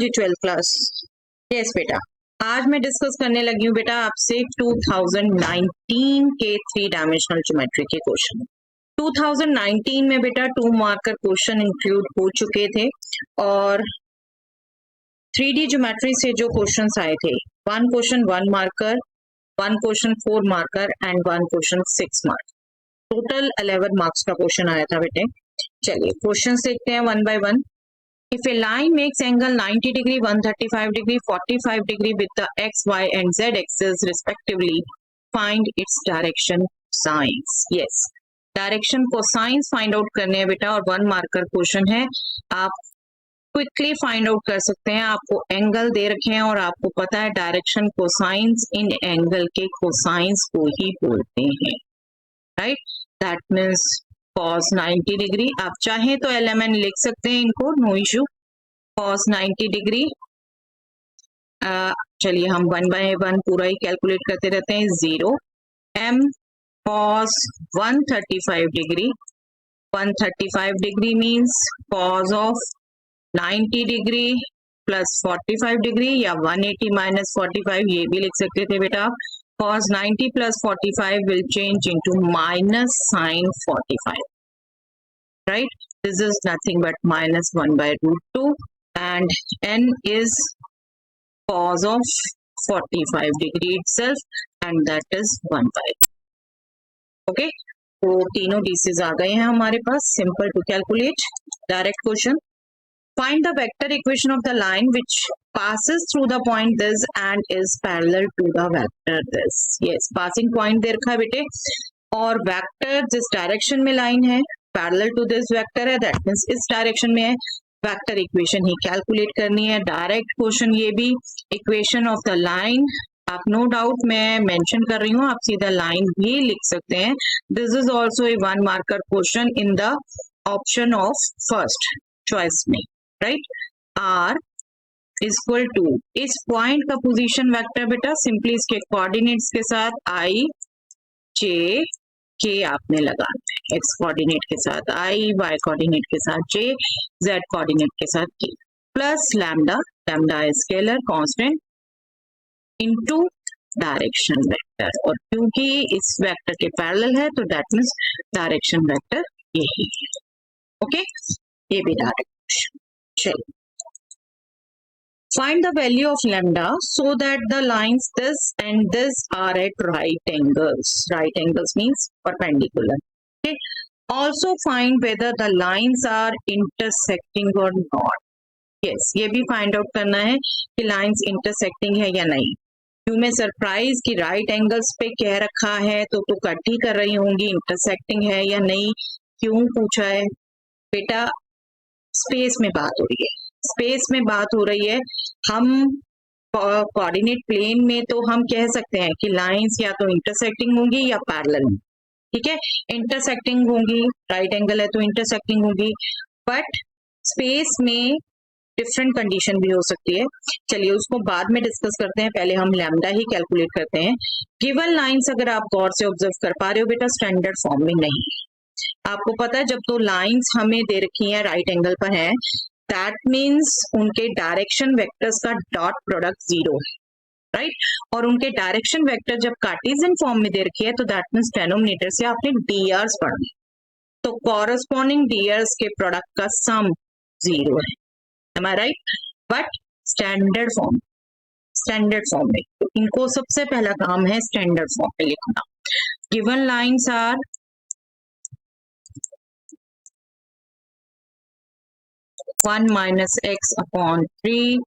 जी 12th class. Yes बेटा, आज मैं डिस्कस करने लगी हूँ बेटा आपसे 2019 के 3 डायमेंशनल ज्योमेट्री के क्वेश्चन। 2019 में बेटा 2 मार्कर क्वेश्चन इंक्लूड हो चुके थे और 3D ज्योमेट्री से जो क्वेश्चंस आए थे, 1 question 1 marker, 1 question 4 marker and 1 question 6 marker, total 11 marks का क्वेश्चन आया था बेटे। चलिए क्वेश्चन देखते हैं one by one. If a line makes angle 90 degree, 135 degree, 45 degree with the x, y and z axes respectively, find its direction cosines. Yes, direction cosines find out करने हैं बेटा और 1 मार्कर क्वेश्चन है। आप quickly find out कर सकते हैं। आपको एंगल दे रखे हैं और आपको पता है डायरेक्शन कोसाइंस इन एंगल के कोसाइंस को ही बोलते हैं, right? That means cos 90 degree, आप चाहें तो LMN लिख सकते हैं इनको, नो इशू। cos 90 डिग्री, चलिए हम 1 बाय 1 पूरा ही कैलकुलेट करते रहते हैं। 0 m cos 135 degree, 135 degree means cos of 90 degree plus 45 degree या 180 माइनस 45, ये भी लिख सकते थे बेटा। cos 90 plus 45 will change into minus sin 45, right? This is nothing but minus 1 by root 2 and n is cos of 45 degree itself and that is 1 by. Okay, तो तीनों DCs आ गए हैं हमारे पास, simple to calculate. Direct question, find the vector equation of the line which passes through the point this and is parallel to the vector this. Yes, passing point दे रखा है बेटे और वेक्टर जिस डायरेक्शन में लाइन है parallel to this vector है, that means इस direction में है। वेक्टर इक्वेशन ही कैलकुलेट करनी है। डायरेक्ट क्वेश्चन ये भी, इक्वेशन ऑफ द लाइन आप नो डाउट मैं मेंशन कर रही हूँ, आप सीधा लाइन भी लिख सकते हैं। This is also a 1 marker question in the option of first choice में, right? R is equal to, इस पॉइंट का पोजीशन वेक्टर बेटा सिंपली इसके कोऑर्डिनेट्स के साथ आई जे के आपने लगाना है। एक्स कोऑर्डिनेट के साथ आई, वाई कोऑर्डिनेट के साथ जे, जेड कोऑर्डिनेट के साथ के, plus lambda, lambda scalar constant into direction vector, और क्योंकि इस वेक्टर के पैरेलल है तो दैट मींस डायरेक्शन वेक्टर यही है। ओके, ये भी डायरेक्ट। चलिए, find the value of lambda so that the lines this and this are at right angles. Right angles means perpendicular. Okay. Also find whether the lines are intersecting or not. Yes, ये भी find out करना है कि lines intersecting है या नहीं। क्यों मैं सरप्राइज कि right angles पे कह रखा है तो कट ही कर रही होंगी, intersecting है या नहीं क्यों पूछा है बेटा? स्पेस में बात हो रही है, स्पेस में बात हो रही है। हम कोऑर्डिनेट प्लेन में तो हम कह सकते हैं कि लाइंस या तो इंटरसेक्टिंग होंगी या पैरेलल होंगी, ठीक है? इंटरसेक्टिंग होंगी, राइट एंगल है तो इंटरसेक्टिंग होगी, बट स्पेस में डिफरेंट कंडीशन भी हो सकती है। चलिए उसको बाद में डिस्कस करते हैं, पहले हम लैम्डा ही कैलकुलेट करते हैं। गिवन लाइंस अगर आप गौर से ऑब्जर्व कर पा रहे हो बेटा, स्टैंडर्ड फॉर्म में नहीं। आपको पता है जब तो लाइंस हमें दे रखी हैं राइट एंगल पर है, दैट मीन्स उनके डायरेक्शन वेक्टर्स का डॉट प्रोडक्ट 0 है, राइट? और उनके डायरेक्शन वेक्टर जब कार्टेशियन फॉर्म में दे रखी है तो दैट मीन्स डिनोमिनेटर से आपने डीआर्स पढ़ना, तो कॉरस्पॉन्डिंग डीआर्स के प्रोडक्ट का सम 0 है। Am I right? But standard form में तो इनको सबसे पहला काम है स्टैंडर्ड फॉर्म में लिखना। Given lines are 1 minus x upon 3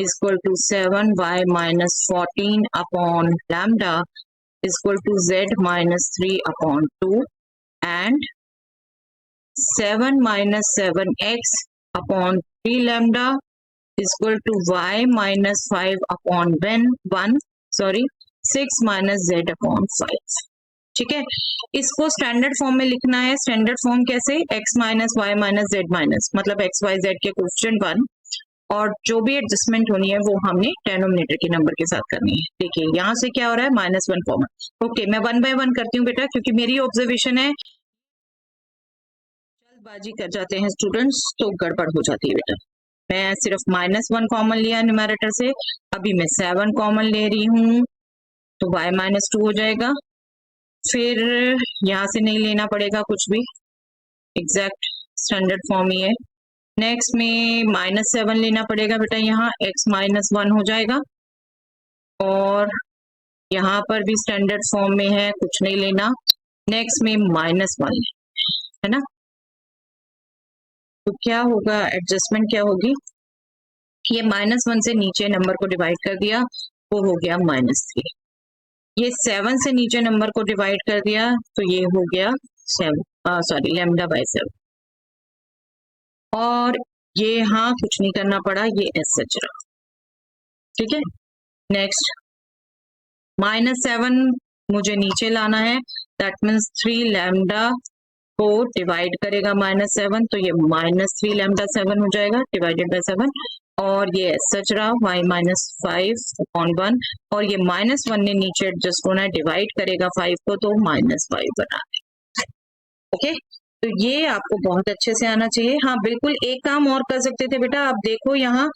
is equal to 7y minus 14 upon lambda is equal to z minus 3 upon 2 and 7 minus 7x upon 3 lambda is equal to y minus 5 upon 6 minus z upon 5। ठीक है, इसको standard form में लिखना है। Standard form कैसे? x minus Y minus Z minus, मतलब X Y Z के coefficient 1 और जो भी एडजस्टमेंट होनी है वो हमने डिनोमिनेटर के नंबर के साथ करनी है। देखिए यहाँ से क्या हो रहा है, -1 कॉमन। ओके, मैं 1 बाय 1 करती हूँ बेटा, क्योंकि मेरी ऑब्जर्वेशन है जल्दबाजी कर जाते हैं स्टूडेंट्स तो गड़बड़ हो जाती है बेटा। मैं सिर्फ -1 कॉमन लिया न्यूमैरेटर से, अभी मैं 7 कॉमन ले रही हूँ तो y -2 हो जाएगा। फिर यहाँ से नहीं लेना पड़ेगा कुछ भी, एग्जैक्ट स्टैंडर्ड फॉर्म ही है। नेक्स्ट में -7 लेना पड़ेगा बेटा, यहाँ x -1 हो जाएगा, और यहाँ पर भी स्टैंडर्ड फॉर्म में है, कुछ नहीं लेना। नेक्स्ट में -1 है ना, तो क्या होगा, एडजस्टमेंट क्या होगी, ये -1 से नीचे नंबर को डिवाइड कर दिया, वो हो गया -3। ये 7 से नीचे नंबर को डिवाइड कर दिया तो ये हो गया 7 λ/7, और ये यहाँ कुछ नहीं करना पड़ा, ये सच रहा। ठीक है, नेक्स्ट -7 मुझे नीचे लाना है, दैट मीन्स 3 लैम्डा को डिवाइड करेगा -7, तो ये -3 λ/7 हो जाएगा डिवाइडेड बाय 7, और ये सच रहा y -5/1, और ये -1 ने नीचे एडजस्ट होना है, डिवाइड करेगा 5 को तो -5 बना है। ओके, तो ये आपको बहुत अच्छे से आना चाहिए। हाँ बिल्कुल, एक काम और कर सकते थे बेटा, आप देखो यहाँ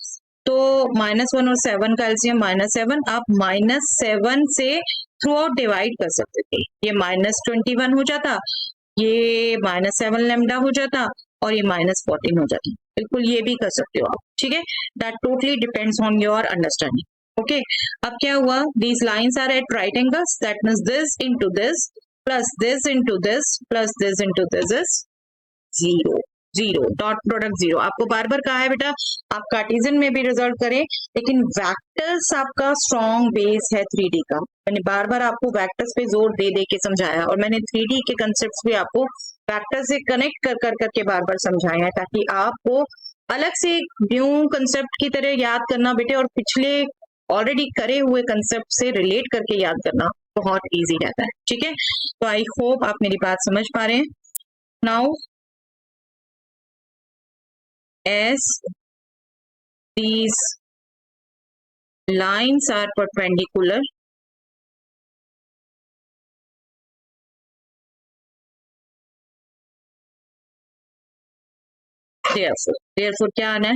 तो -1 और 7 का एलसीएम -7, आप -7 से थ्रू आउट डिवाइड कर सकते थे, ये -21 हो जाता, ये -7 लैम्डा हो जाता, और ये -14 हो जाता। बिल्कुल ये भी कर सकते हो आप, ठीक है, that totally depends on your understanding. Okay, अब क्या हुआ, these lines are at right angles, that means this into this plus this into this plus this into this is 0 0, dot product 0। आपको बार बार कहा है बेटा, आप कार्टेशियन में भी रिजल्ट करें, लेकिन वेक्टर्स आपका स्ट्रॉन्ग बेस है 3D का। मैंने बार बार आपको वेक्टर्स पे जोर दे दे के समझाया, और मैंने 3D के कंसेप्ट्स भी आपको वेक्टर से कनेक्ट कर कर करके बार बार समझाया है, ताकि आपको अलग से न्यू कंसेप्ट की तरह याद करना बेटे, और पिछले ऑलरेडी करे हुए कंसेप्ट से रिलेट करके याद करना बहुत इजी रहता है। ठीक है, तो आई होप आप मेरी बात समझ पा रहे हैं। Now as these lines are perpendicular, therefore क्या आना है,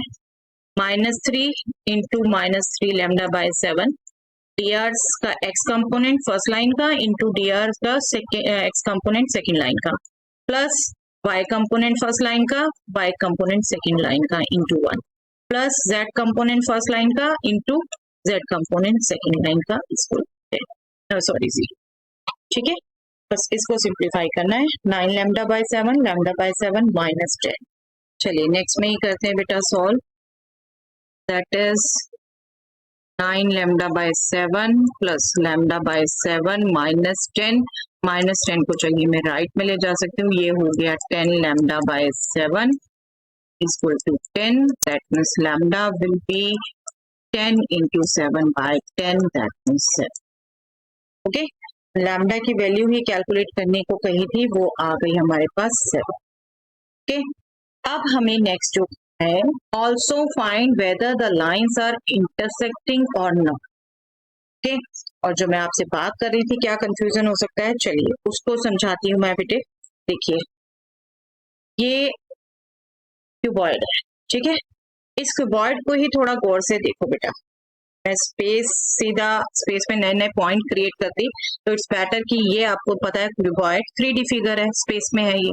-3 इंटू -3 λ/7, dr का x कंपोनेंट फर्स्ट लाइन का इंटू dr का x कंपोनेंट सेकेंड लाइन का, plus y component first line का, y कंपोनेंट सेकेंड लाइन का into 1, plus z component first line का into z component second line का equal 0। ठीक है, बस इसको सिंप्लीफाई करना है, 9 λ/7 λ/7 -10। चलिए नेक्स्ट में ही करते हैं बेटा सॉल्व, दैट इज 9 λ/7 प्लस λ/7 -10 को चाहिए मैं राइट में ले जा सकती हूँ, ये हो गया 10 λ/7 equal to 10, that means lambda will be 10 into 7/10, that means 7. Okay, lambda की वैल्यू ही कैलकुलेट करने को कही थी, वो आ गई हमारे पास 7। ओके, अब हमें नेक्स्ट जो है, also find whether the lines are intersecting or not. Okay, और जो मैं आपसे बात कर रही थी क्या कंफ्यूजन हो सकता है, चलिए उसको समझाती हूँ मैं बेटे। देखिए ये क्यूबॉइड है, ठीक है, इस क्यूबॉइड को ही थोड़ा गौर से देखो बेटा। मैं सीधा स्पेस में नए नए पॉइंट क्रिएट करती, तो इट्स बेटर कि ये आपको पता है क्यूबॉइड 3D फिगर है, स्पेस में है ये।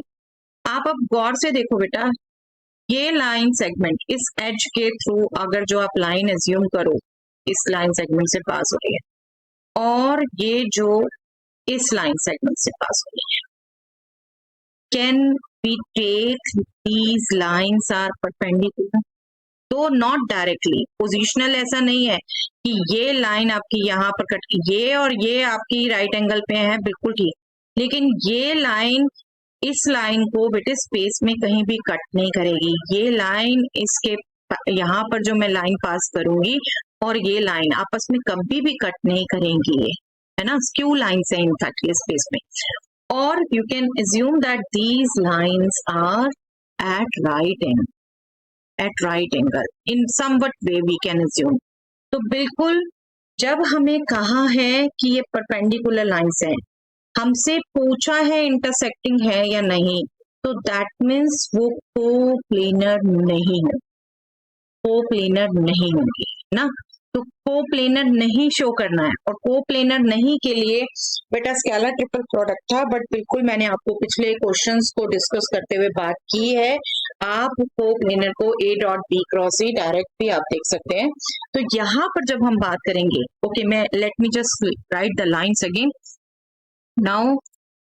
आप अब गौर से देखो बेटा, ये लाइन सेगमेंट इस एज के थ्रू अगर जो आप लाइन एज्यूम करो, इस लाइन सेगमेंट से पास हो रही है, और ये जो इस लाइन सेगमेंट से पास हो रही है, can we take these lines are perpendicular? तो नॉट डायरेक्टली, पोजिशनल ऐसा नहीं है कि ये लाइन आपकी यहाँ पर कट, ये और ये आपकी राइट एंगल पे है, बिल्कुल ठीक, लेकिन ये लाइन इस लाइन को बेटे स्पेस में कहीं भी कट नहीं करेगी। ये लाइन इसके यहाँ पर जो मैं लाइन पास करूंगी और ये लाइन आपस में कभी भी कट नहीं करेंगी, है ना, स्क्यू लाइन है इनफैक्ट ये स्पेस में। और you can assume that these lines are at right angle in somewhat way we can assume। तो बिल्कुल जब हमें कहा है कि ये परपेंडिकुलर लाइंस हैं, हमसे पूछा है इंटरसेक्टिंग है या नहीं, तो दैट मीन्स वो कोप्लेनर नहीं है। कोप्लेनर नहीं होंगी ना, तो कोप्लेनर नहीं शो करना है। और कोप्लेनर नहीं के लिए बेटा स्केलर ट्रिपल प्रोडक्ट था, बट बिल्कुल मैंने आपको पिछले क्वेश्चंस को डिस्कस करते हुए बात की है, आप कोप्लेनर को A dot B cross A direct भी आप देख सकते हैं। तो यहाँ पर जब हम बात करेंगे, ओके मैं let me just write the lines again. Now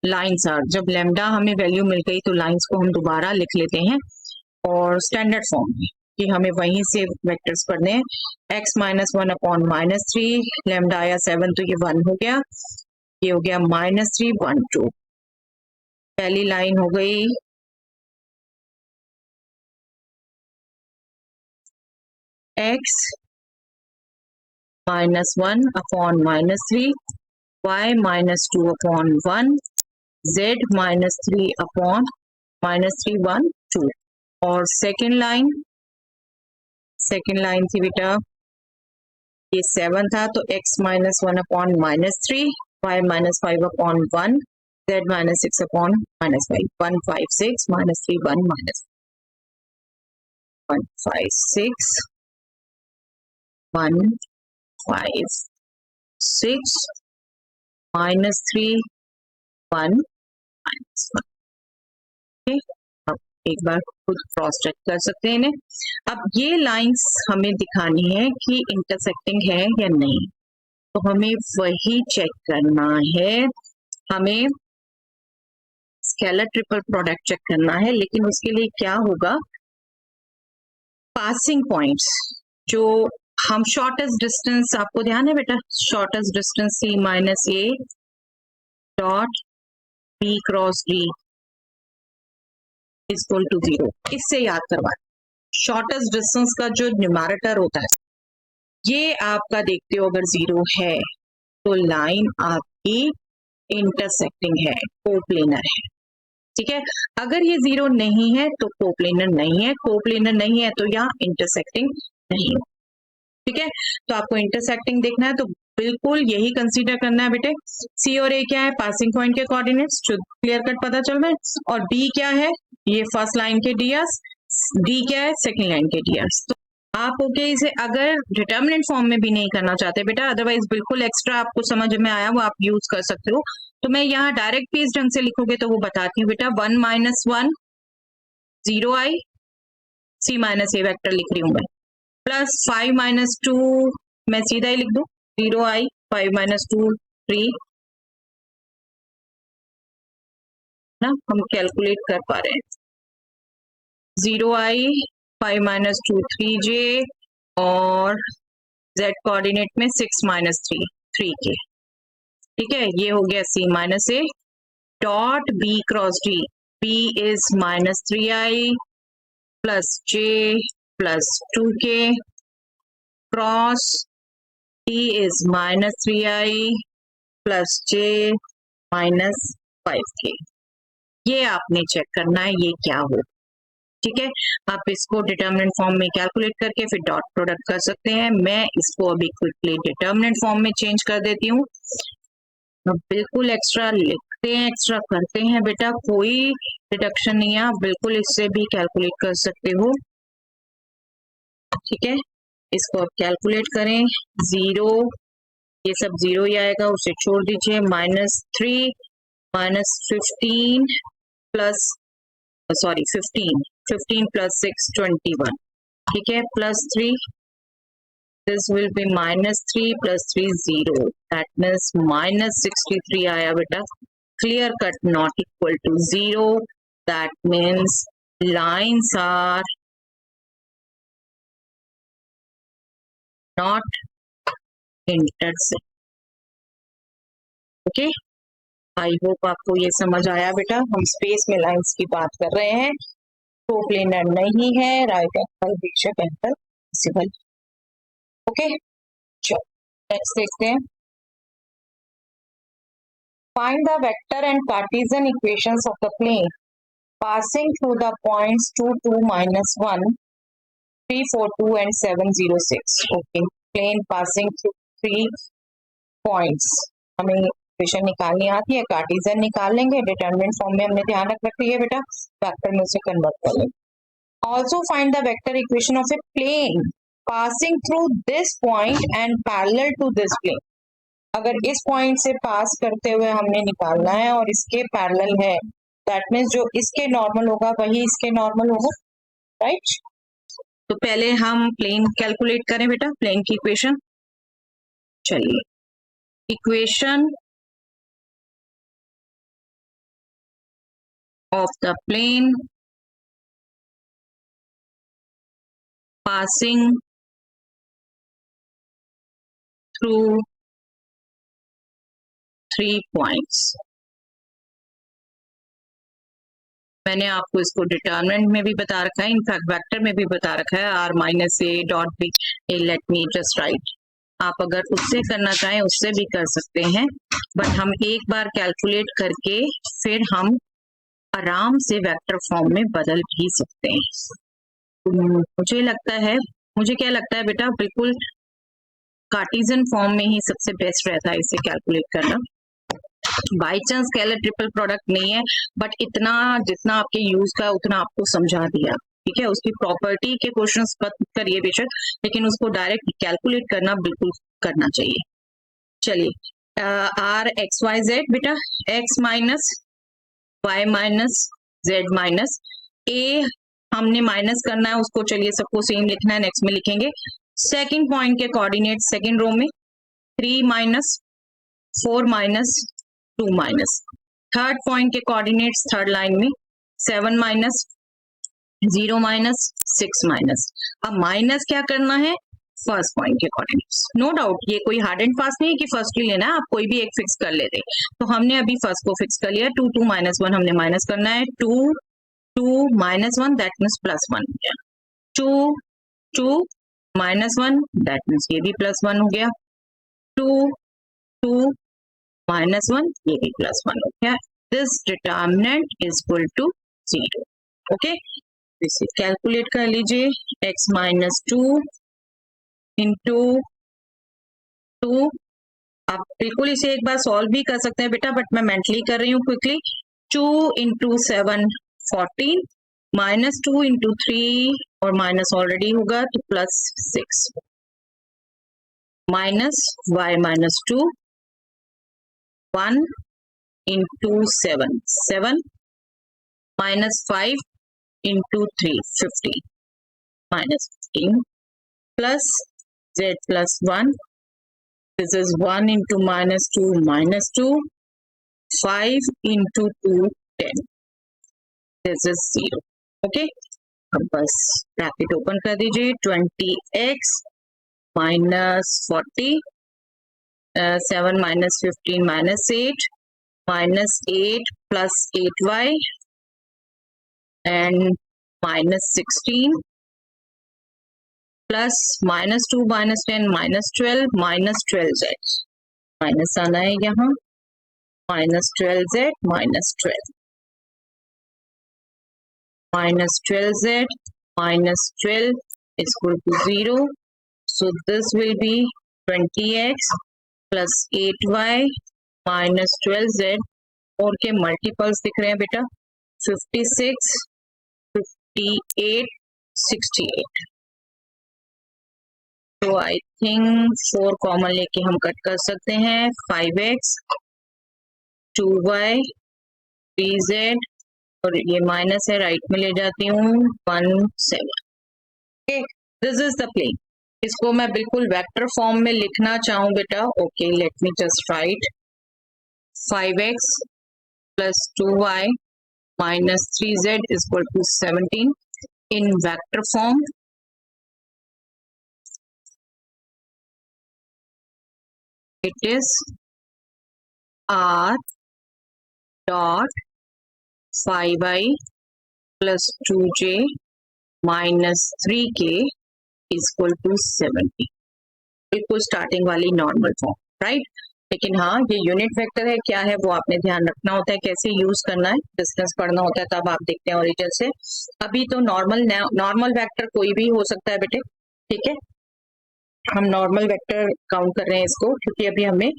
lines are, जब लेमडा हमें वैल्यू मिल गई तो लाइन्स को हम दोबारा लिख लेते हैं और स्टैंडर्ड फॉर्म में कि हमें वहीं से वेक्टर्स पढ़ने हैं। x minus one upon minus three, lambda आया 7 तो ये 1 हो गया, ये हो गया माइनस 3 1 2। पहली लाइन हो गई x minus 1 upon minus 3, y minus 2 upon 1, z minus 3 upon minus 3 1 2। और सेकेंड लाइन थी बेटा, ये 7 था तो x minus 1 upon minus 3, y minus 5 upon 1, z minus 6 upon minus 5, 1 5 6 minus 3 1 minus 1 5 6 1 5 6 minus 3 1 minus 1। अब एक बार खुद क्रॉस चेक कर सकते हैं इन्हें। अब ये लाइंस हमें दिखानी है कि इंटरसेक्टिंग है या नहीं, तो हमें वही चेक करना है, हमें स्केलर ट्रिपल प्रोडक्ट चेक करना है। लेकिन उसके लिए क्या होगा, पासिंग पॉइंट्स जो हम शॉर्टेस्ट डिस्टेंस, आपको ध्यान है बेटा, shortest distance C minus A dot B cross D is equal to 0, इससे याद करवा। शॉर्टेस्ट डिस्टेंस का जो न्यूमैरेटर होता है, ये आपका देखते हो अगर 0 है तो लाइन आपकी इंटरसेक्टिंग है, कोप्लेनर है, ठीक है। अगर ये 0 नहीं है तो कोप्लेनर नहीं है, कोप्लेनर नहीं है तो यहाँ इंटरसेक्टिंग नहीं हो, ठीक है। तो आपको इंटरसेक्टिंग देखना है तो बिल्कुल यही कंसीडर करना है बेटे। सी और ए क्या है, पासिंग पॉइंट के कोऑर्डिनेट्स, जो क्लियर कट पता चल रहा है। और बी क्या है, ये फर्स्ट लाइन के डीएस, डी क्या है, सेकंड लाइन के डीएस। तो आप ओके इसे अगर डिटर्मिनेंट फॉर्म में भी नहीं करना चाहते बेटा, अदरवाइज बिल्कुल एक्स्ट्रा आपको समझ में आया वो आप यूज कर सकते हो। तो मैं यहाँ डायरेक्ट भी इस ढंग से लिखोगे तो वो बताती हूँ बेटा, 1 माइनस 1 0 आई, सी माइनस ए वेक्टर लिख रही हूँ मैं, प्लस 5 माइनस 2, मैं सीधा ही लिख दूं 0 आई, 5 माइनस 2 3 ना, हम कैलकुलेट कर पा रहे हैं। 0 आई, 5 माइनस 2 3 जे, और z कोऑर्डिनेट में 6 माइनस 3 3 के, ठीक है। ये हो गया c minus A dot b cross d, b is minus 3 I plus j plus 2 के cross d is minus 3 I plus j minus 5 के। ये आपने चेक करना है ये क्या हो, ठीक है। आप इसको डिटर्मिनेंट फॉर्म में कैलकुलेट करके फिर डॉट प्रोडक्ट कर सकते हैं। मैं इसको अभी क्विकली डिटर्मिनेंट फॉर्म में चेंज कर देती हूँ। बिल्कुल एक्स्ट्रा लिखते हैं, एक्स्ट्रा करते हैं बेटा, कोई डिडक्शन नहीं है, आप बिल्कुल इससे भी कैलकुलेट कर सकते हो, ठीक है। इसको आप कैलकुलेट करें, 0 ये सब 0 ही आएगा, उसे छोड़ दीजिए, minus 3 minus 15 plus sorry 15 plus 6 21, ठीक है, plus 3, this will be minus 3 plus 3 0, that means minus 63 आया बेटा, clear cut not equal to 0, that means lines are not intersect, okay। I hope आपको ये समझ आया बेटा, हम स्पेस में लाइंस की बात कर रहे हैं, कोप्लेनर नहीं है, राइट एंगल बेशक एंगल पॉसिबल, ओके। चलो नेक्स्ट देखते हैं, find the vector and Cartesian equations of the plane passing through the points 2 2 minus 1 3 4 2 and 7 0 6, okay। plane passing through 3 points, हमें इक्वेशन निकालनी आती है, कार्टेशियन निकाल लेंगे, डिटरमिनेंट फॉर्म में हमने ध्यान रख रखी है बेटा, वेक्टर में उसे कन्वर्ट कर लेंगे। Also find the vector equation of a plane passing through this point and parallel to this plane. अगर इस पॉइंट से पास करते हुए हमने निकालना है और इसके पैरेलल है, दैट मीन्स जो इसके नॉर्मल होगा वही इसके नॉर्मल होगा, राइट? तो पहले हम प्लेन कैलकुलेट करें बेटा, प्लेन की इक्वेशन. चलिए, equation of the plane passing through 3 points. मैंने आपको इसको डिटरमिनेंट में भी बता रखा है, इनफैक्ट वेक्टर में भी बता रखा है, r minus A dot B. Let me just write. आप अगर उससे करना चाहें उससे भी कर सकते हैं, बट हम एक बार कैलकुलेट करके फिर हम आराम से वेक्टर फॉर्म में बदल भी सकते हैं. मुझे क्या लगता है बेटा, बिल्कुल कार्टेशियन फॉर्म में ही सबसे बेस्ट रहता है इसे कैलकुलेट करना. By chance scalar triple product नहीं है, बट इतना जितना आपके यूज का उतना आपको समझा दिया, ठीक है. उसकी प्रॉपर्टी के क्वेश्चंस मत करिए बेशक, लेकिन उसको डायरेक्ट कैलकुलेट करना बिल्कुल करना चाहिए. चलिए, आर एक्स वाई जेड बेटा, X minus Y minus Z minus A हमने माइनस करना है उसको. चलिए, सबको सेम लिखना है, नेक्स्ट में लिखेंगे. सेकंड पॉइंट के कोऑर्डिनेट सेकंड रो में 3 minus 4 minus 2 minus. Third point के कोऑर्डिनेट्स थर्ड लाइन में 7 माइनस 0 माइनस 6 माइनस. अब माइनस क्या करना है, फर्स्ट पॉइंट के कोऑर्डिनेट्स. नो डाउट ये कोई हार्ड एंड फास्ट नहीं है कि फर्स्ट ही लेना है, आप कोई भी एक फिक्स कर लेते. तो हमने अभी फर्स्ट को फिक्स कर लिया. 2 2 माइनस 1 हमने माइनस करना है. 2 2 minus 1 that means plus 1 हो गया. 2 2 minus 1 that means ये भी plus 1 हो गया. 2 2 minus 1 ये भी plus 1 हो गया. This determinant is equal to 0. Okay, इसे कैलकुलेट कर लीजिए. x minus 2 into 2. आप बिल्कुल इसे एक बार सॉल्व भी कर सकते हैं बेटा, बट मैं मेंटली कर रही हूँ क्विकली. 2 into 7 14 माइनस 2 इंटू 3 और माइनस ऑलरेडी होगा तो plus 6 minus y minus 2 1 into 7 7 minus 5 into 3 15 minus 15 plus z plus 1. This is 1 into minus 2 minus 2 5 into 2 10. This is 0. Okay, अब बस ब्रैकेट ओपन कर दीजिए. 20x minus 40 7 minus 15 minus 8 minus 8 plus 8y and minus 16 plus minus 2 minus 10 minus 12 minus 12z. Minus आना है यहाँ, minus 12z minus 12 minus 12z minus 12 is equal to 0. So this will be 20x plus 8y minus 12z. और के multiples दिख रहे हैं बेटा, 56 58 68. तो आई थिंक 4 कॉमन लेके हम कट कर सकते हैं. 5x 2y 3z और ये माइनस है, राइट में ले जाती हूँ 1 7. This is the plane. इसको मैं बिल्कुल वेक्टर फॉर्म में लिखना चाहूँ बेटा. Okay, let me just write 5x plus 2y minus 3z is equal to 17 in vector form. It is r dot 5i plus 2j minus 3k is equal to 70. बिल्कुल starting वाली normal form, right. लेकिन हाँ, ये unit vector है, क्या है वो आपने ध्यान रखना होता है, कैसे यूज करना है, डिस्टेंस पढ़ना होता है, तब आप देखते हैं ओरिजिन से. अभी तो नॉर्मल वेक्टर कोई भी हो सकता है बेटे, ठीक है. हम नॉर्मल वेक्टर काउंट कर रहे हैं इसको, क्योंकि अभी हमें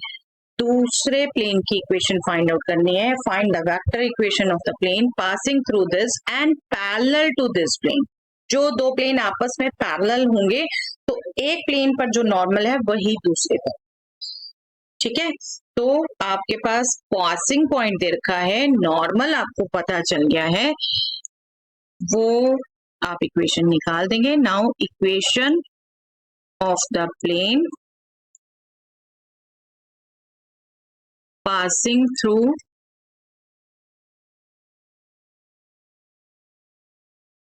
दूसरे प्लेन की इक्वेशन फाइंड आउट करनी है. Find the vector equation of the plane passing through this and parallel to this plane. जो दो प्लेन आपस में पैरेलल होंगे तो एक प्लेन पर जो नॉर्मल है वही दूसरे पर, ठीक है। तो आपके पास पासिंग पॉइंट दे रखा है, नॉर्मल आपको पता चल गया है, वो आप इक्वेशन निकाल देंगे। Now equation of the plane passing through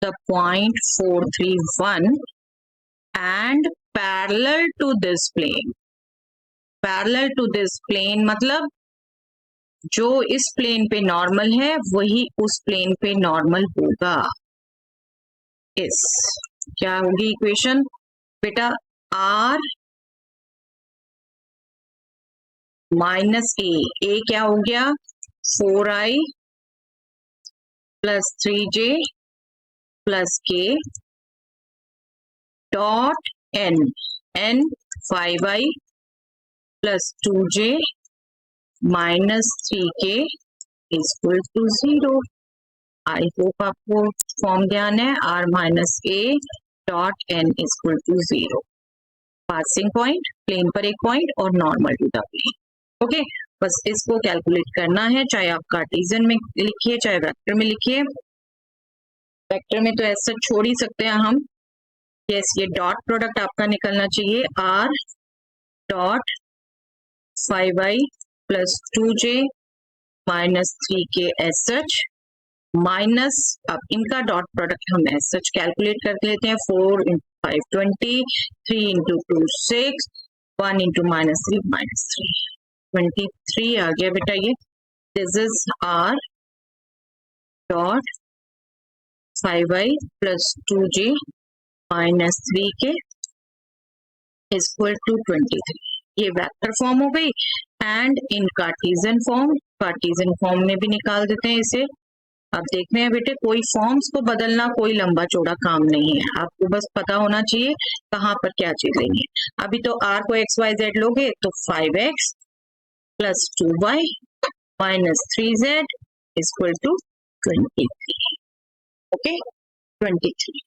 the point 431 and parallel to this plane. Parallel to this plane मतलब जो इस प्लेन पे नॉर्मल है वही उस प्लेन पे नॉर्मल होगा। इस क्या होगी इक्वेशन बेटा, r माइनस ए क्या हो गया 4i plus 3j plus k dot n 5i plus 2j minus 3k equal to 0। I hope आपको फॉर्म ध्यान है, r minus a dot n equal to 0। Passing point, plane पर एक पॉइंट और normal to the plane. Okay, बस इसको calculate करना है, चाहे आप कार्टेशियन में लिखिए चाहे वेक्टर में लिखिए। वेक्टर में तो ऐसा छोड़ ही सकते हैं हम। यस, ये डॉट प्रोडक्ट आपका निकलना चाहिए, r dot 5i plus 2j minus 3k as such minus, अब इनका डॉट प्रोडक्ट हम एज सच कैलकुलेट कर लेते हैं। 4 into 5 20, 3 into 2 6, 1 into minus 3 minus 3 23 आ गया बेटा ये। This is r dot 5i plus 2j minus 3k equal to 23। ये वेक्टर फॉर्म हो गई। एंड इन कार्टेशियन फॉर्म में भी निकाल देते हैं इसे। अब देखते हैं बेटे, कोई फॉर्म्स को बदलना कोई लंबा चौड़ा काम नहीं है, आपको बस पता होना चाहिए कहाँ पर क्या चीज लेनी है। अभी तो r को x y z लोगे तो 5x plus 2y minus 3z equal to 23। Okay, 23।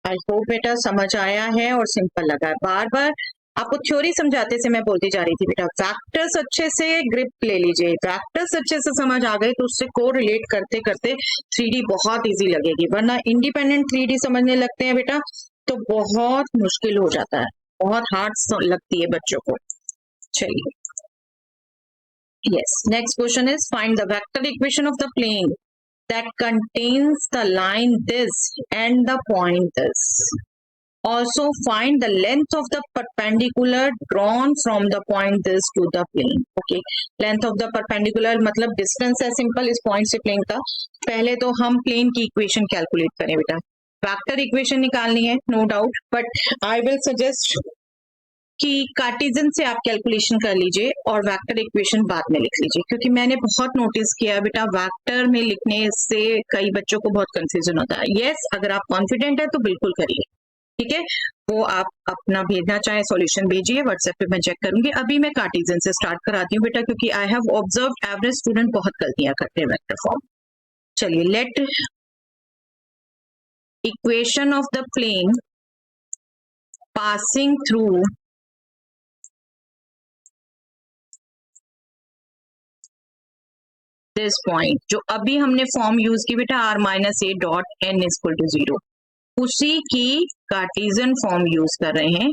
I hope बेटा समझ आया है और सिंपल लगा है। बार बार आपको थ्योरी समझाते से मैं बोलती जा रही थी बेटा, फैक्टर्स अच्छे से ग्रिप ले लीजिए, फैक्टर्स अच्छे से समझ आ गए तो उससे को रिलेट करते करते 3D बहुत इजी लगेगी, वरना इंडिपेंडेंट 3D समझने लगते हैं बेटा तो बहुत मुश्किल हो जाता है, बहुत हार्ड लगती है बच्चों को। चलिए, yes, next question is find the vector equation of the plane that contains the line this and the point this. Also find the length of the perpendicular drawn from the point this to the plane. Okay, length of the perpendicular मतलब distance है simple इस point से plane का। पहले तो हम plane की equation calculate करें बेटा, वेक्टर इक्वेशन निकालनी है no doubt, but I will suggest कि कार्टेशियन से आप कैलकुलेशन कर लीजिए और वेक्टर इक्वेशन बाद में लिख लीजिए, क्योंकि मैंने बहुत नोटिस किया है बेटा वेक्टर में लिखने से कई बच्चों को बहुत कंफ्यूजन होता है। यस, अगर आप कॉन्फिडेंट है तो बिल्कुल करिए, ठीक है। वो आप अपना भेजना चाहे सॉल्यूशन भेजिए व्हाट्सएप पे, मैं चेक करूंगी। अभी मैं कार्टेशियन से स्टार्ट कराती हूँ बेटा, क्योंकि I have observe average student बहुत गलतियां करते हैं वेक्टर फॉर्म। चलिए, let equation of the plane passing through this point, जो अभी हमने फॉर्म यूज की बेटा r minus a dot n equal to 0, उसी की कार्टेशियन फॉर्म यूज कर रहे हैं।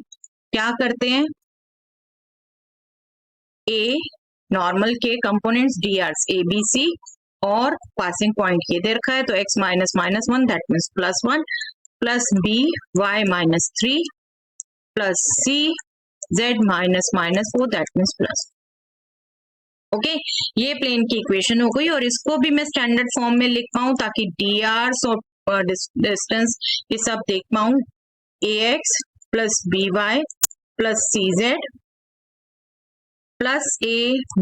क्या करते हैं, a नॉर्मल के components drs a b c और पासिंग पॉइंट ये दे रखा है तो x minus minus 1 that means plus 1 plus b y minus 3 plus c z minus minus 4 that means plus. Okay, ये प्लेन की इक्वेशन हो गई और इसको भी मैं स्टैंडर्ड फॉर्म में लिख पाऊं ताकि drs और डिस्टेंस ये सब देख पाऊं। ax plus by plus cz plus a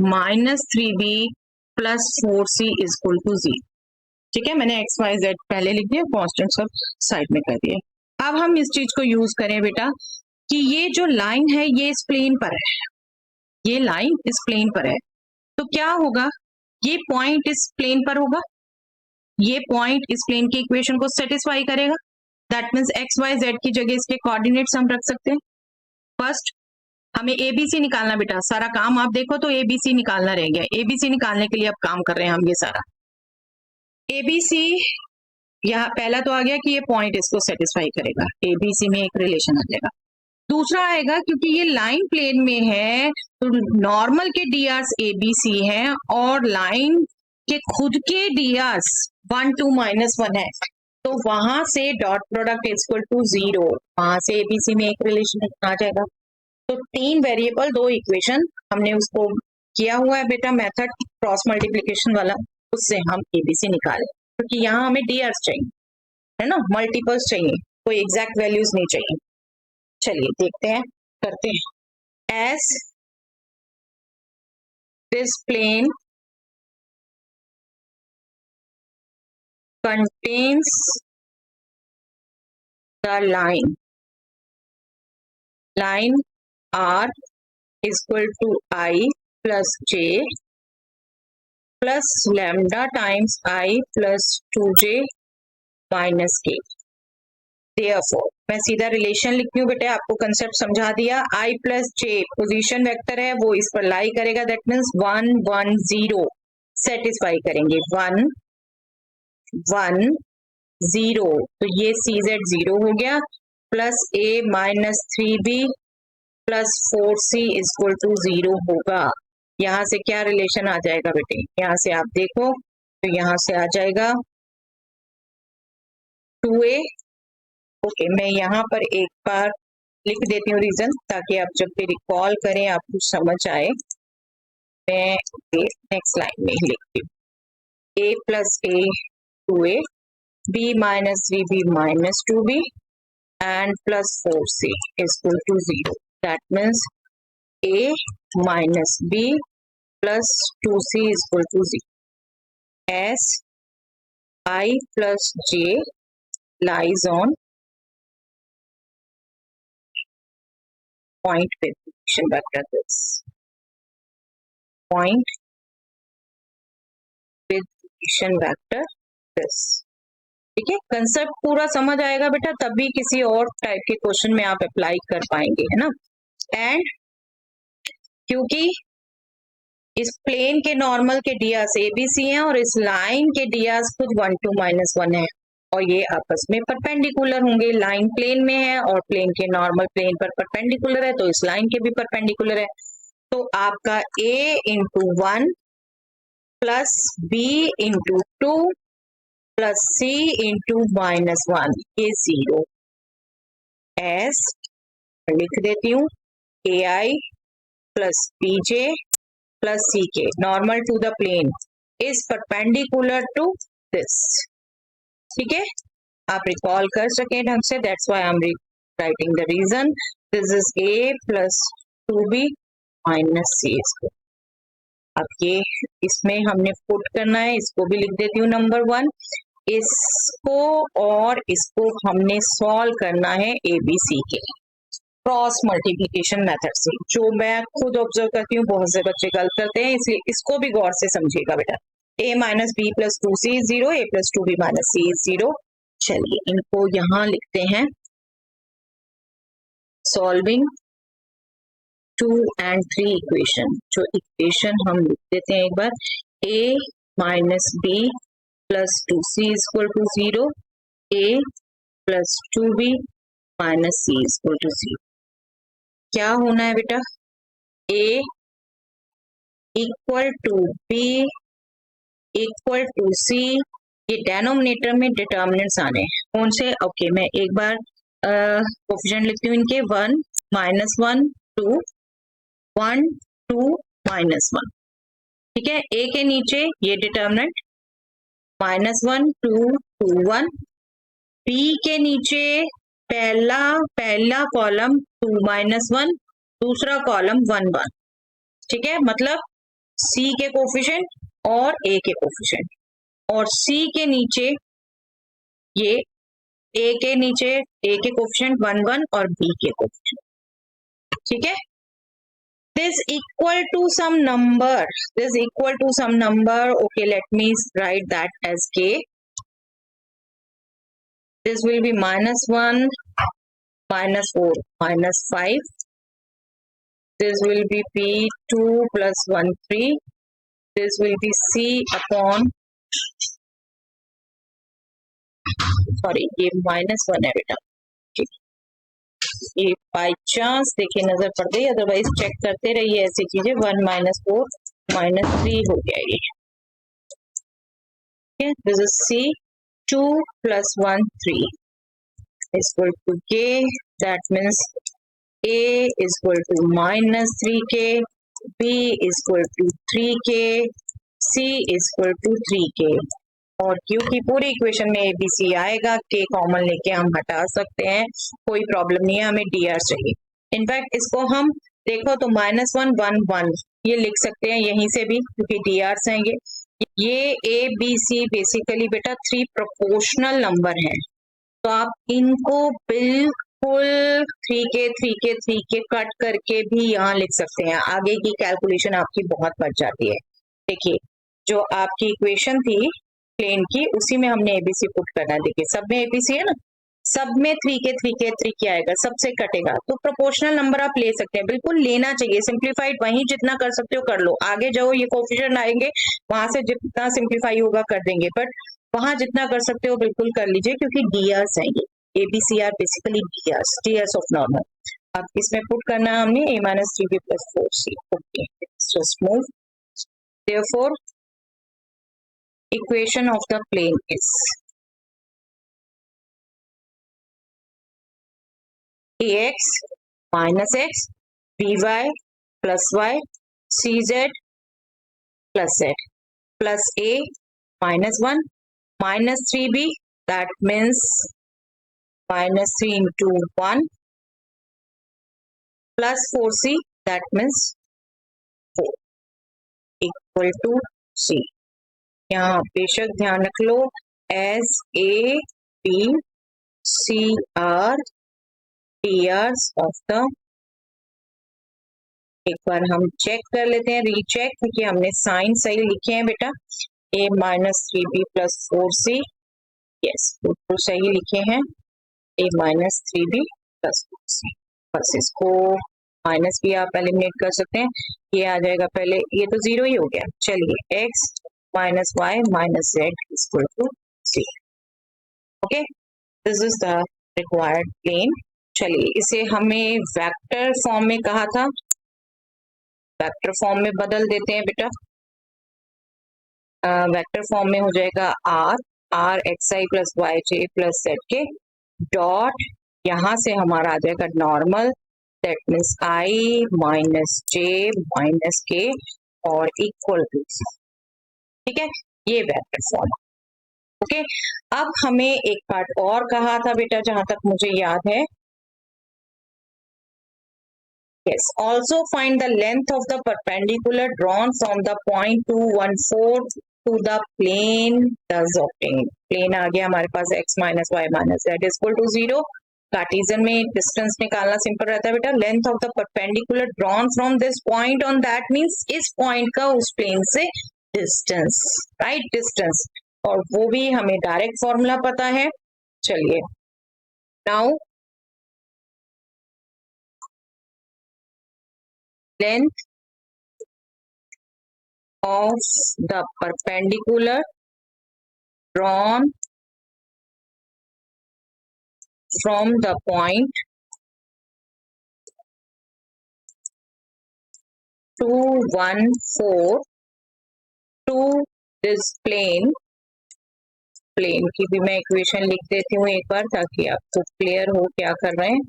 minus 3b plus 4c equal to 0। ठीक है, मैंने x y z पहले लिख दिया, कॉन्स्टेंट सब साइड में कर दिए। अब हम इस चीज को यूज करें बेटा कि ये जो लाइन है ये इस प्लेन पर है, ये लाइन इस प्लेन पर है, तो क्या होगा, ये पॉइंट इस प्लेन पर होगा, ये पॉइंट इस प्लेन की इक्वेशन को सेटिस्फाई करेगा। That means x Y z की जगह इसके कोऑर्डिनेट्स हम रख सकते हैं। फर्स्ट हमें एबीसी निकालना बेटा, सारा काम आप देखो तो एबीसी निकालना रह गया। एबीसी निकालने के लिए अब काम कर रहे हैं हम ये सारा। एबीसी यहाँ पहला तो आ गया कि ये पॉइंट इसको सेटिस्फाई करेगा, एबीसी में एक रिलेशन आ जाएगा। दूसरा आएगा क्योंकि ये लाइन प्लेन में है तो नॉर्मल के डीआर्स एबीसी हैं और लाइन के खुद के डीआर्स 1 2 -1 है, तो वहां से डॉट प्रोडक्ट इक्वल टू 0, वहां से एबीसी में एक रिलेशन आ जाएगा। तो 3 वेरिएबल 2 इक्वेशन हमने उसको किया हुआ है बेटा मेथड क्रॉस मल्टीप्लीकेशन वाला, उससे हम एबीसी निकाले, क्योंकि यहाँ हमें डीआर्स चाहिए है ना, मल्टीपल्स चाहिए, कोई एग्जैक्ट वैल्यूज नहीं चाहिए। चलिए देखते हैं, करते हैं। As this plane contains the line R equal to I plus J plus lambda times I plus 2J minus K. Therefore, मैं सीधा रिलेशन लिखती हूँ बेटे, आपको कंसेप्ट समझा दिया। I plus J position vector है, वो इस पर लाई करेगा, दैट मीन्स 1 1 0 सेटिस्फाई करेंगे। 1 1 0, तो ये CZ 0 हो गया, plus A minus 3B plus 4C equal to 0 होगा। यहाँ से क्या रिलेशन आ जाएगा बेटे, यहाँ से आप देखो तो यहाँ से आ जाएगा 2A। ओके, मैं यहाँ पर एक बार लिख देती हूँ रीजन, ताकि आप जब भी रिकॉल करें आपको समझ आए। मैं नेक्स्ट लाइन में ही लिखती हूँ, A plus A 2A, B minus 3B minus 2B and plus 4C is equal to 0. That means A minus B plus 2C is equal to 0. As I plus J lies on point with position vector this. Point with position vector this. ठीक है, concept पूरा समझ आएगा बेटा, तभी किसी और type के क्वेश्चन में आप अप्लाई कर पाएंगे, है ना। एंड क्योंकि इस प्लेन के नॉर्मल के डीआर्स एबीसी हैं और इस लाइन के डीआर्स खुद 1 2 -1 है, और ये आपस में परपेंडिकुलर होंगे, लाइन प्लेन में है और प्लेन के नॉर्मल प्लेन पर परपेंडिकुलर है, तो इस लाइन के भी परपेंडिकुलर है। तो आपका A into 1 plus B into 2 plus C into -1, ये 0। एस लिख देती हूँ AI plus BJ plus CK normal to the plane is perpendicular to this. ठीक है, आप रिकॉल कर सकें ढंग से, that's why I am writing the reason. This is A plus 2B minus C। अब ये इसमें हमने पुट करना है, इसको भी लिख देती हूँ नंबर 1। इसको और इसको हमने सॉल्व करना है ABC के क्रॉस मल्टीप्लिकेशन मेथड से, जो मैं खुद ऑब्जर्व करती हूँ बहुत से बच्चे गलत करते हैं, इसलिए इसको भी गौर से समझिएगा बेटा। A minus B plus 2C is 0, A plus 2B minus C is 0। चलिए इनको यहाँ लिखते हैं, सॉल्विंग 2 and 3 इक्वेशन। जो इक्वेशन हम लिख देते हैं एक बार, A minus B plus 2C is equal to 0, A plus 2B minus C is equal to 0। क्या होना है बेटा, A equal to B equal to C, ये डेनोमिनेटर में डिटर्मिनेंट्स आने हैं, कौन से? ओके, मैं एक बार कोफिशिएंट लिखती हूँ इनके, 1 -1 2 1 2 -1। ठीक है, A के नीचे ये डिटर्मिनेंट -1 2 2 1, B के नीचे पहला कॉलम 2 -1, दूसरा कॉलम 1 1। ठीक है, मतलब C के कोफिशिएंट और A के कोफिशिएंट, और C के नीचे ये A के नीचे A के कोफिशिएंट 1 1 और B के कोफिशिएंट। ठीक है, this equal to some number, this equal to some number, okay, let me write that as K। This will be -1, -4, -5. This will be P2 plus 1, 3. This will be C upon, sorry ये -1 है बेटा, ये by chance देखिए नजर पड़ गई, otherwise check करते रहिए ऐसी चीजें। 1 -4 -3 हो गया ये। This is C 2 plus 1 3 is equal to K, that means A is equal to -3K, B is equal to 3K, C is equal to 3K। और क्योंकि पूरी इक्वेशन में ABC आएगा, K कॉमन लेके हम हटा सकते हैं, कोई प्रॉब्लम नहीं है, हमें DR चाहिए। इनफैक्ट इसको हम देखो तो -1 1 1 ये लिख सकते हैं यहीं से भी, क्योंकि DRs हैं ये ABC बेसिकली बेटा 3 प्रोपोर्शनल नंबर हैं, तो आप इनको बिल्कुल 3K कट करके भी यहाँ लिख सकते हैं। आगे की कैलकुलेशन आपकी बहुत बच जाती है। देखिए जो आपकी इक्वेशन थी प्लेन की, उसी में हमने ABC पुट करना है। देखिए सब में ABC है ना, सब में 3K आएगा, सबसे कटेगा, तो प्रोपोर्शनल नंबर आप ले सकते हैं, बिल्कुल लेना चाहिए। सिंप्लीफाइड वहीं जितना कर सकते हो कर लो, आगे जाओ ये कोफिशिएंट आएंगे, वहां से जितना सिंप्लीफाई होगा कर देंगे, बट वहां जितना कर सकते हो बिल्कुल कर लीजिए, क्योंकि DRs हैं ये। ABC are basically DRs of normal. अब इसमें पुट करना है हमने A - 3B plus 4C। Okay, just move. Therefore equation of the plane is AX minus X, BY plus Y, CZ plus Z plus A -1 -3B, that means -3 into 1 plus 4C, that means 4 equal to C। यहाँ बेशक ध्यान रख लो, S A B C R DRs of the, एक बार हम check कर लेते हैं, रीचेक, क्योंकि हमने साइन सही लिखे हैं बेटा। A - 3B plus 4C, yes बिल्कुल सही लिखे हैं, A - 3B plus 4C। बस इसको माइनस भी आप एलिमिनेट कर सकते हैं, ये आ जाएगा पहले, ये तो 0 ही हो गया। चलिए X minus Y minus Z is equal to 0। Okay, this is the required plane. चलिए इसे हमें वेक्टर फॉर्म में कहा था, वेक्टर फॉर्म में बदल देते हैं बेटा। वेक्टर फॉर्म में हो जाएगा R xi plus yj plus zk dot, यहां से हमारा आ जाएगा normal, that means I minus j minus k और इक्वल टू, ठीक है, ये वेक्टर फॉर्म। ओके, अब हमें एक पार्ट और कहा था बेटा, जहां तक मुझे याद है, yes, also find the length of the perpendicular drawn from the point 214 to the plane thus obtained। Plane आ गया हमारे पास x minus y minus z is equal to 0। Cartesian में डिस्टेंस निकालना सिंपल रहता है बेटा, length of the perpendicular drawn from this point on, that means इस पॉइंट का उस प्लेन से डिस्टेंस, राइट, डिस्टेंस, और वो भी हमें डायरेक्ट फॉर्मूला पता है। चलिए now length of the perpendicular drawn from the point 214 to this plane। Plane की भी मैं इक्वेशन लिख देती हूँ एक बार, ताकि आपको क्लियर हो क्या कर रहे हैं।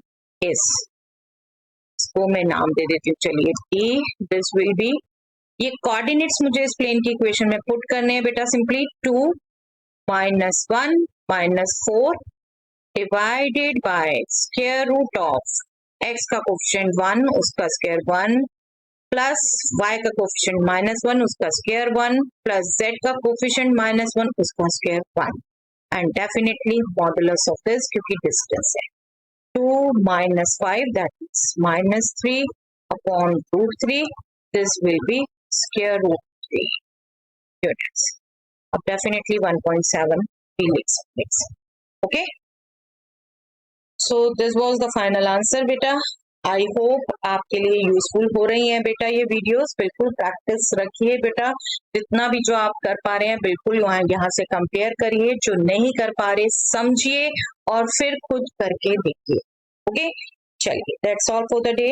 इसको मैं नाम दे देती हूँ, चलिए D, दिस विल बी, ये कोऑर्डिनेट्स मुझे इस प्लेन की इक्वेशन में पुट करने हैं बेटा, simply 2 -1 -4 divided by square root of x का कोफिशिएंट 1 उसका स्क्वायर 1 प्लस y का कोफिशिएंट -1 उसका स्क्वायर 1 प्लस z का कोफिशिएंट -1 उसका square 1, and definitely modulus of this, क्योंकि डिस्टेंस है 2 - 5, that is -3 upon √3, this will be square root 3 units। अब definitely 1.7 भी लिख सकते हैं। Okay, so this was the final answer बेटा। आई होप आपके लिए यूजफुल हो रही हैं बेटा ये वीडियोस। बिल्कुल प्रैक्टिस रखिए बेटा, जितना भी जो आप कर पा रहे हैं बिल्कुल यहाँ से कंपेयर करिए, जो नहीं कर पा रहे समझिए और फिर खुद करके देखिए। ओके, चलिए that's all for the day.